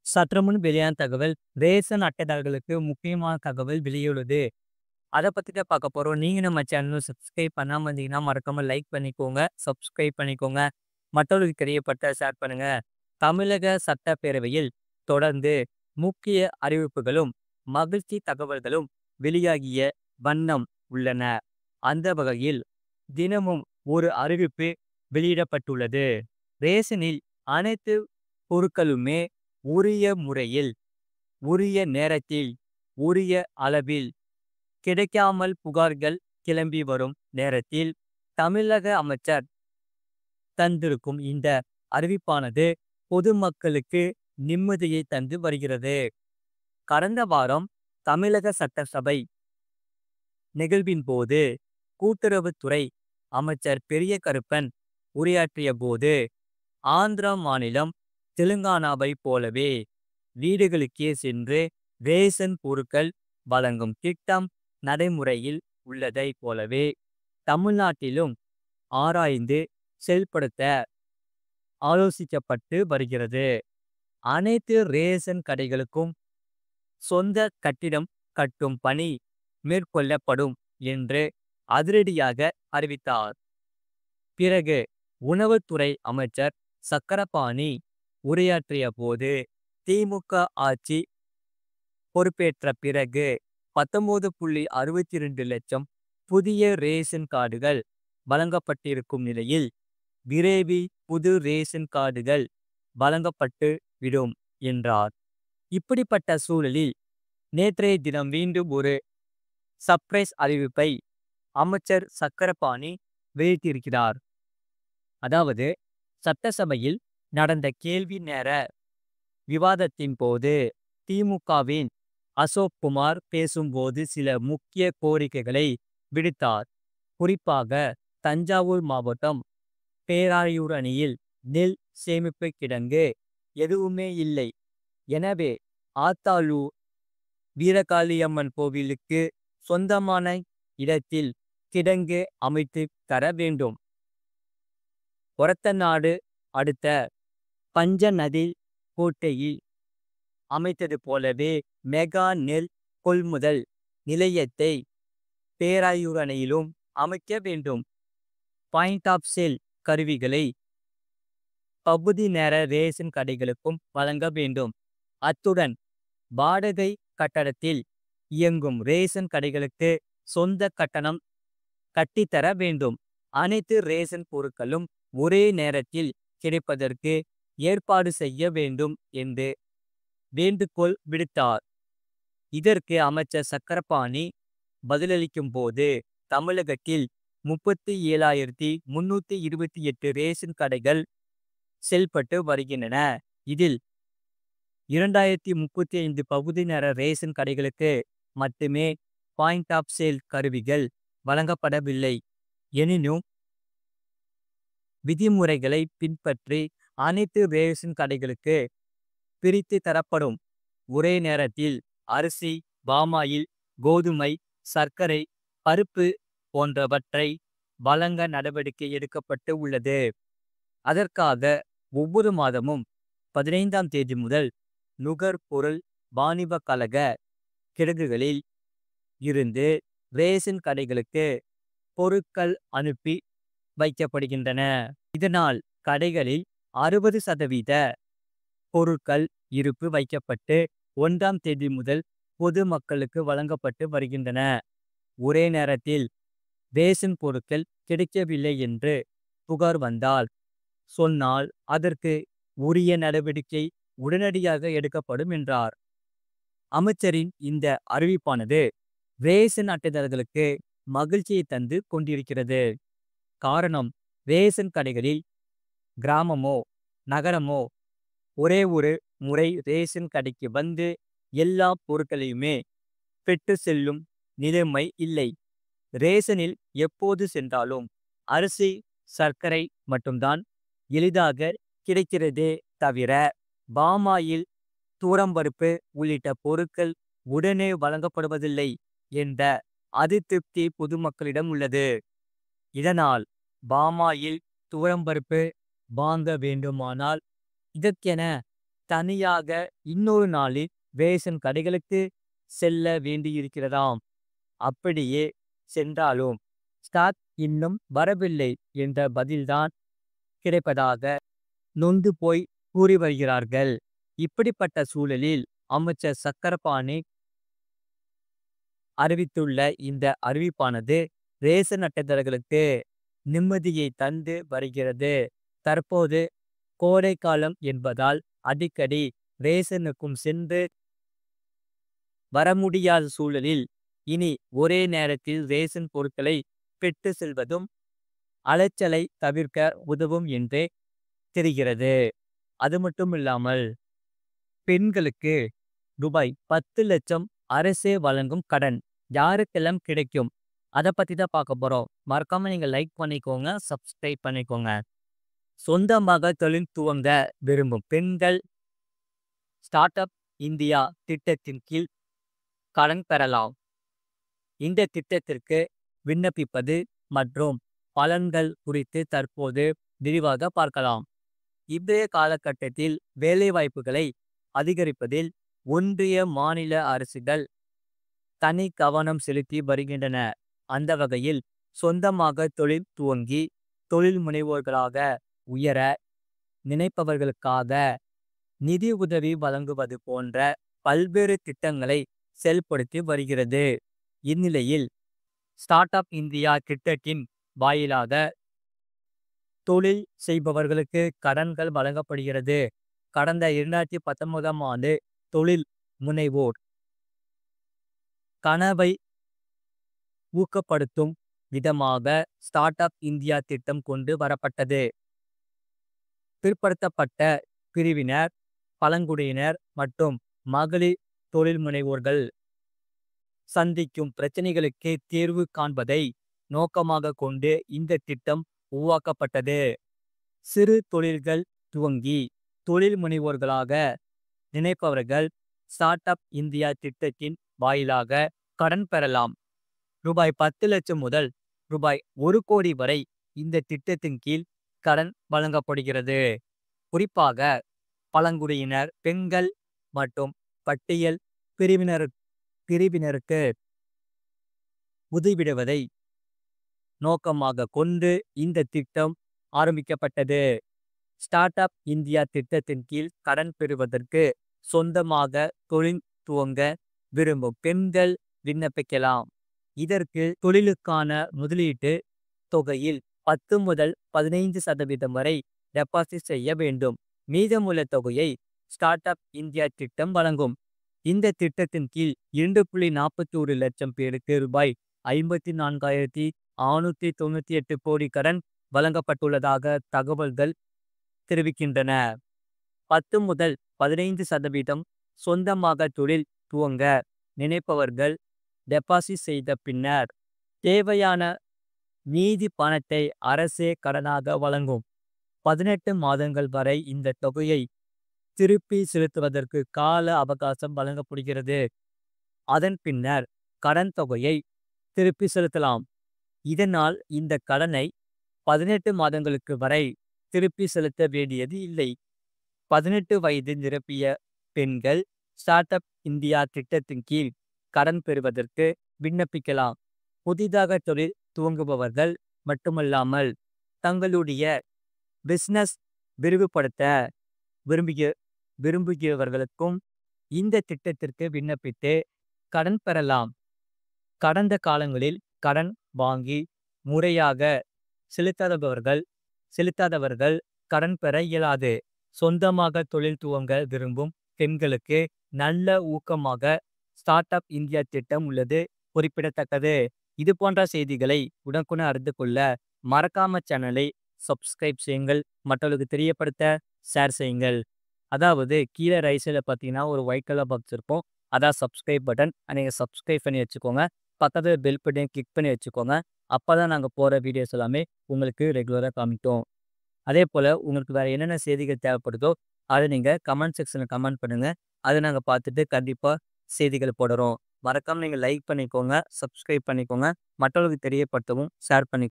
சற்று முன் வெளியான தகவல். ரேஷன் அட்டைதாரர்களுக்கு முக்கியமான தகவல் வெளியுள்ளது. அத பத்தி தான் பார்க்க போறோம். நீங்க நம்ம சேனல சப்ஸ்கிரைப் பண்ணாம இருந்தீங்கன்னா, மறக்காம லைக் பண்ணிக்கோங்க. சப்ஸ்கிரைப் பண்ணிக்கோங்க. மற்றவர்களுக்கு தெரியப்படுத்த ஷேர் பண்ணுங்க. தமிழக சட்டப்பேரவையில் தொடர்ந்து முக்கிய அறிவிப்புகளும், மகிழ்ச்சி தகவல்களும் வெளியாகிய வண்ணம் உள்ளன. அந்த வகையில் தினமும் ஒரு அறிவிப்பு வெளியிடப்பட்டுள்ளது. ரேஷனில் அனைத்து பொருட்களுமே உரிய முறையில், உரிய நேரத்தில், உரிய அளவில் கிடைக்காமல் புகார்கள் கிளம்பி வரும் நேரத்தில், தமிழக அமைச்சர் தந்திருக்கும் இந்த அறிவிப்பானது பொதுமக்களுக்கு நிம்மதியை தந்து வருகிறது. கடந்த வாரம் தமிழக சட்டசபை நிகழ்வின் போது கூட்டுறவுத்துறை அமைச்சர் பெரிய கருப்பன் உரையாற்றிய போது, ஆந்திரா மாநிலம் தெலுங்கானாவை போலவே வீடுகளுக்கே சென்று ரேஷன் பொருட்கள் வழங்கும் திட்டம் நடைமுறையில் உள்ளதை போலவே தமிழ்நாட்டிலும் ஆராய்ந்து செயல்படுத்த ஆலோசிக்கப்பட்டு வருகிறது. அனைத்து ரேஷன் கடைகளுக்கும் சொந்த கட்டிடம் கட்டும் பணி மேற்கொள்ளப்படும் என்று அதிரடியாக அறிவித்தார். பிறகு உணவுத்துறை அமைச்சர் சக்கரபாணி உரையாற்றிய போது, திமுக ஆட்சி பொறுப்பேற்ற பிறகு 19.62 லட்சம் புதிய ரேஷன் கார்டுகள் வழங்கப்பட்டிருக்கும் நிலையில், விரைவில் புது ரேஷன் கார்டுகள் வழங்கப்பட்டு விடும் என்றார். இப்படிப்பட்ட சூழலில் நேற்றைய தினம் மீண்டும் ஒரு சர்ப்ரைஸ் அறிவிப்பை அமைச்சர் சக்கரபாணி வெளியிட்டிருக்கிறார். அதாவது, சட்டசபையில் நடந்த கேள்வி நேர விவாதத்தின் போது திமுகவின் அசோக் குமார் பேசும்போது சில முக்கிய கோரிக்கைகளை விடுத்தார். குறிப்பாக தஞ்சாவூர் மாவட்டம் பேராயூர் அணையில் நெல் சேமிப்பு கிடங்கு எதுவுமே இல்லை. எனவே ஆத்தாளூர் வீரகாளியம்மன் கோவிலுக்கு சொந்தமான இடத்தில் கிடங்கு அமைத்து தர வேண்டும். ஒரத்தநாடு அடுத்த பஞ்சநதி கோட்டையில் அமைத்தது போலவே மெகா நெல் கொள்முதல் நிலையத்தை பேராயூர் அணையிலும் அமைக்க வேண்டும். பாயிண்ட் ஆஃப் சேல் கருவிகளை பகுதி நேர ரேஷன் கடைகளுக்கும் வழங்க வேண்டும். அத்துடன் வாடகை கட்டடத்தில் இயங்கும் ரேஷன் கடைகளுக்கு சொந்த கட்டணம் கட்டித்தர வேண்டும். அனைத்து ரேஷன் பொருட்களும் ஒரே நேரத்தில் கிடைப்பதற்கு ஏற்பாடு செய்ய வேண்டும் என்று வேண்டுகோள் விடுத்தார். இதற்கு அமைச்சர் சக்கரபாணி பதிலளிக்கும் போது, தமிழகத்தில் 37,328 ரேஷன் கடைகள் செயல்பட்டு வருகின்றன. இதில் 2035 பகுதி நேர ரேஷன் கடைகளுக்கு மட்டுமே பாயிண்ட் ஆஃப் சேல் கருவிகள் வழங்கப்படவில்லை. எனினும் விதிமுறைகளை பின்பற்றி அனைத்து ரேஷன் கடைகளுக்கு பிரித்து தரப்படும். ஒரே நேரத்தில் அரிசி, பாமாயில், கோதுமை, சர்க்கரை, பருப்பு போன்றவற்றை வழங்க நடவடிக்கை எடுக்கப்பட்டு உள்ளது. அதற்காக ஒவ்வொரு மாதமும் 15ஆம் தேதி முதல் நுகர்பொருள் வாணிப கழக கிடங்குகளில் இருந்து ரேஷன் கடைகளுக்கு பொருட்கள் அனுப்பி வைக்கப்படுகின்றன. இதனால் கடைகளில் 60% பொருட்கள் இருப்பு வைக்கப்பட்டு 1ஆம் தேதி முதல் பொதுமக்களுக்கு வழங்கப்பட்டு வருகின்றன. ஒரே நேரத்தில் ரேஷன் பொருட்கள் கிடைக்கவில்லை என்று புகார் சொன்னால் அதற்கு உரிய நடவடிக்கை உடனடியாக எடுக்கப்படும் என்றார். அமைச்சரின் இந்த அறிவிப்பானது ரேஷன் அட்டைதாரர்களுக்கு மகிழ்ச்சியை தந்து கொண்டிருக்கிறது. காரணம், ரேஷன் கடைகளில் கிராமமோ நகரமோ ஒரே ஒரு முறை ரேஷன் கடைக்கு வந்து எல்லா பொருட்களையுமே பெற்று செல்லும் நிலைமை இல்லை. ரேஷனில் எப்போது சென்றாலும் அரிசி, சர்க்கரை மட்டும்தான் எளிதாக கிடைக்கிறதே தவிர, பாமாயில், தூரம்பருப்பு உள்ளிட்ட பொருட்கள் உடனே வழங்கப்படுவதில்லை என்ற அதிருப்தி பொதுமக்களிடம் உள்ளது. இதனால் பாமாயில், தூரம்பருப்பு வாங்க வேண்டுமானால் இதற்கென தனியாக இன்னொரு நாளில் ரேஷன் கடைகளுக்கு செல்ல வேண்டியிருக்கிறதாம். அப்படியே சென்றாலும் ஸ்டாக் இன்னும் வரவில்லை என்ற பதில்தான் கிடைப்பதாக நொந்து போய் கூறி வருகிறார்கள். இப்படிப்பட்ட சூழலில் அமைச்சர் சக்கரபாணி அறிவித்துள்ள இந்த அறிவிப்பானது ரேஷன் அட்டைதாரர்களுக்கு நிம்மதியை தந்து வருகிறது. தற்போது கோடை காலம் என்பதால் அடிக்கடி ரேஷனுக்கும் சென்று வர முடியாத சூழலில் இனி ஒரே நேரத்தில் ரேஷன் பொருட்களை பெற்று செல்வதும் அலைச்சலை தவிர்க்க உதவும் என்றே தெரிகிறது. அது மட்டும் இல்லாமல் பெண்களுக்கு ரூபாய் 10 லட்சம் அரசே வழங்கும் கடன் யாருக்கெல்லாம் கிடைக்கும், அதை பத்தி தான் பார்க்க போறோம். மறக்காம நீங்க லைக் பண்ணிக்கோங்க, சப்ஸ்கிரைப் பண்ணிக்கோங்க. சொந்தமாக தொழில் துவங்க விரும்பும் பெண்கள் ஸ்டார்ட் அப் இந்தியா திட்டத்தின் கீழ் கடன் பெறலாம். இந்த திட்டத்திற்கு விண்ணப்பிப்பது மற்றும் பலன்கள் குறித்து தற்போது விரிவாக பார்க்கலாம். இன்றைய காலகட்டத்தில் வேலைவாய்ப்புகளை அதிகரிப்பதில் ஒன்றிய மாநில அரசுகள் தனி கவனம் செலுத்தி வருகின்றன. அந்த வகையில் சொந்தமாக தொழில் துவங்கி தொழில் முனைவோர்களாக உயர நினைப்பவர்களுக்காக நிதி உதவி வழங்குவது போன்ற பல்வேறு திட்டங்களை செயல்படுத்தி வருகிறது. இந்நிலையில் ஸ்டார்ட் அப் இந்தியா திட்டத்தின் வாயிலாக தொழில் செய்பவர்களுக்கு கடன்கள் வழங்கப்படுகிறது. கடந்த 2019ஆம் ஆண்டு தொழில் முனைவோர் கனவை ஊக்கப்படுத்தும் விதமாக ஸ்டார்ட் அப் இந்தியா திட்டம் கொண்டு வரப்பட்டது. பிற்படுத்தப்பட்ட பிரிவினர், பழங்குடியினர் மற்றும் மகளிர் தொழில் முனைவோர்கள் சந்திக்கும் பிரச்சனைகளுக்கு தீர்வு காண்பதை நோக்கமாக கொண்டு இந்த திட்டம் உருவாக்கப்பட்டது. சிறு தொழில்கள் துவங்கி தொழில் முனைவோர்களாக நினைப்பவர்கள் ஸ்டார்ட் அப் இந்தியா திட்டத்தின் வாயிலாக கடன் பெறலாம். ரூபாய் 10 லட்சம் முதல் ரூபாய் 1 கோடி வரை இந்த திட்டத்தின் கீழ் கடன் வழங்கப்படுகிறது. குறிப்பாக பழங்குடியினர், பெண்கள் மற்றும் பட்டியல் பிரிவினருக்கு உதவிடுவதை நோக்கமாக கொண்டு இந்த திட்டம் ஆரம்பிக்கப்பட்டது. ஸ்டார்ட் அப் இந்தியா திட்டத்தின் கீழ் கடன் பெறுவதற்கு சொந்தமாக தொழில் துவங்க விரும்பும் பெண்கள் விண்ணப்பிக்கலாம். இதற்கு தொழிலுக்கான முதலீட்டு தொகையில் 10 முதல் 15% வரை டெபாசிட் செய்ய வேண்டும். மீதமுள்ள தொகையை ஸ்டார்ட் அப் இந்தியா திட்டம் வழங்கும். இந்த திட்டத்தின் கீழ் 2.41 லட்சம் பேருக்கு ரூபாய் 54,698 கோடி கடன் வழங்கப்பட்டுள்ளதாக தகவல்கள் தெரிவிக்கின்றன. 10 முதல் 15% சொந்தமாக தொழில் துவங்க நினைப்பவர்கள் டெபாசிட் செய்த பின்னர் தேவையான மீதி பணத்தை அரசே கடனாக வழங்கும். 18 மாதங்கள் வரை இந்த தொகையை திருப்பி செலுத்துவதற்கு கால அவகாசம் வழங்கப்படுகிறது. அதன் பின்னர் கடன் தொகையை திருப்பி செலுத்தலாம். இதனால் இந்த கடனை 18 மாதங்களுக்கு வரை திருப்பி செலுத்த வேண்டியது இல்லை. 18 வயது நிரப்பிய பெண்கள் ஸ்டார்ட் அப் இந்தியா திட்டத்தின் கீழ் கடன் பெறுவதற்கு விண்ணப்பிக்கலாம். புதிதாக தொழில் துவங்குபவர்கள் மட்டுமல்லாமல் தங்களுடைய பிசினஸ் விரிவுபடுத்த விரும்புகிறவர்களுக்கும் இந்த திட்டத்திற்கு விண்ணப்பித்து கடன் பெறலாம். கடந்த காலங்களில் கடன் வாங்கி முறையாக செலுத்தாதவர்கள் கடன் பெற இயலாது. சொந்தமாக தொழில் துவங்க விரும்பும் பெண்களுக்கு நல்ல ஊக்கமாக ஸ்டார்ட் அப் இந்தியா திட்டம் உள்ளது குறிப்பிடத்தக்கது. இது போன்ற செய்திகளை உடனுக்குடன் அறிந்து கொள்ள மறக்காம சேனலை சப்ஸ்கிரைப் செய்யுங்கள், மற்றவர்களுக்கு தெரியப்படுத்த ஷேர் செய்யுங்கள். அதாவது கீழே ரைட் சைடில் பார்த்தீங்கன்னா ஒரு ஒயிட் கலர் பாக்ஸ் இருக்கும், அதான் சப்ஸ்கிரைப் பட்டன். நீங்கள் சப்ஸ்கிரைப் பண்ணி வச்சுக்கோங்க. பக்கத்தில் பெல் பட்டன் கிளிக் பண்ணி வச்சுக்கோங்க. அப்போ தான் நாங்கள் போகிற வீடியோஸ் எல்லாமே உங்களுக்கு ரெகுலராக காமிக்கும். அதே போல் உங்களுக்கு வேறு என்னென்ன செய்திகள் தேவைப்படுதோ அதை நீங்கள் கமெண்ட் செக்ஷனில் கமெண்ட் பண்ணுங்கள். அதை நாங்கள் பார்த்துட்டு கண்டிப்பாக செய்திகள் போடுறோம். மறக்காமல் நீங்கள் லைக் பண்ணிக்கோங்க, சப்ஸ்கிரைப் பண்ணிக்கோங்க, மற்றவர்களுக்கு தெரியப்படுத்தவும் ஷேர் பண்ணி